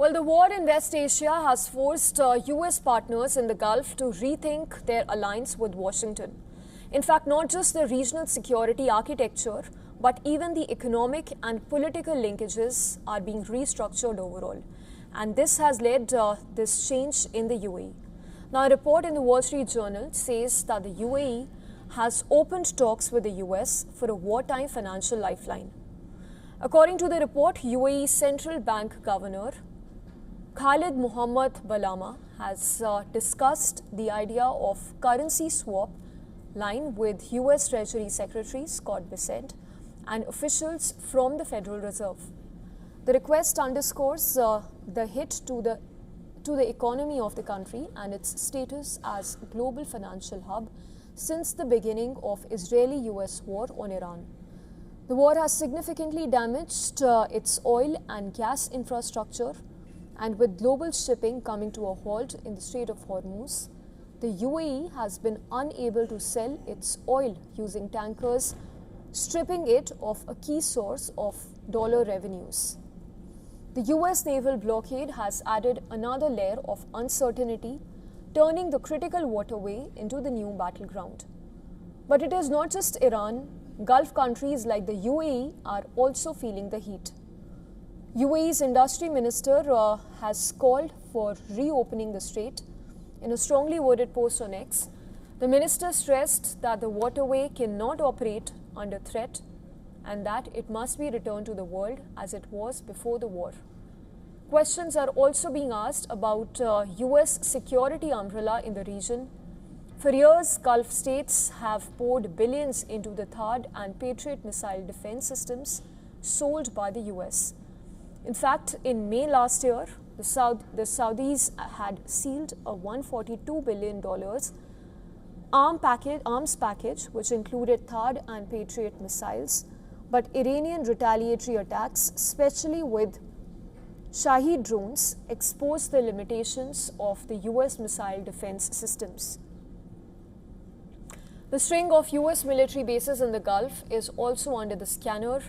Well, the war in West Asia has forced US partners in the Gulf to rethink their alliance with Washington. In fact, not just the regional security architecture, but even the economic and political linkages are being restructured overall. And this has led this change in the UAE. Now, a report in the Wall Street Journal says that the UAE has opened talks with the US for a wartime financial lifeline. According to the report, UAE Central Bank Governor Khalid Mohammed Balama has discussed the idea of currency swap line with US Treasury Secretary Scott Bessent and officials from the Federal Reserve. The request underscores the hit to the economy of the country and its status as a global financial hub since the beginning of Israeli-US war on Iran. The war has significantly damaged its oil and gas infrastructure, and with global shipping coming to a halt in the Strait of Hormuz, the UAE has been unable to sell its oil using tankers, stripping it of a key source of dollar revenues. The US naval blockade has added another layer of uncertainty, turning the critical waterway into the new battleground. But it is not just Iran. Gulf countries like the UAE are also feeling the heat. UAE's industry minister has called for reopening the strait. In a strongly worded post on X, the minister stressed that the waterway cannot operate under threat and that it must be returned to the world as it was before the war. Questions are also being asked about US security umbrella in the region. For years, Gulf states have poured billions into the THAAD and Patriot missile defense systems sold by the US. In fact, in May last year, the Saudis had sealed a $142 billion arms package, which included THAAD and Patriot missiles. But Iranian retaliatory attacks, especially with Shahed drones, exposed the limitations of the US missile defense systems. The string of US military bases in the Gulf is also under the scanner.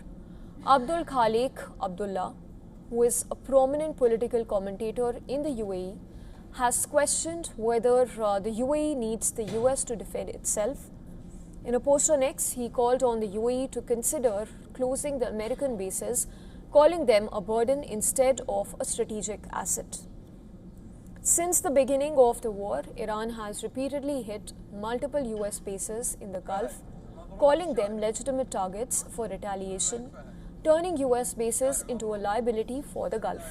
Abdul Khalik Abdullah, who is a prominent political commentator in the UAE, has questioned whether the UAE needs the US to defend itself. In a post on X, he called on the UAE to consider closing the American bases, calling them a burden instead of a strategic asset. Since the beginning of the war, Iran has repeatedly hit multiple US bases in the Gulf, calling them legitimate targets for retaliation, turning US bases into a liability for the Gulf.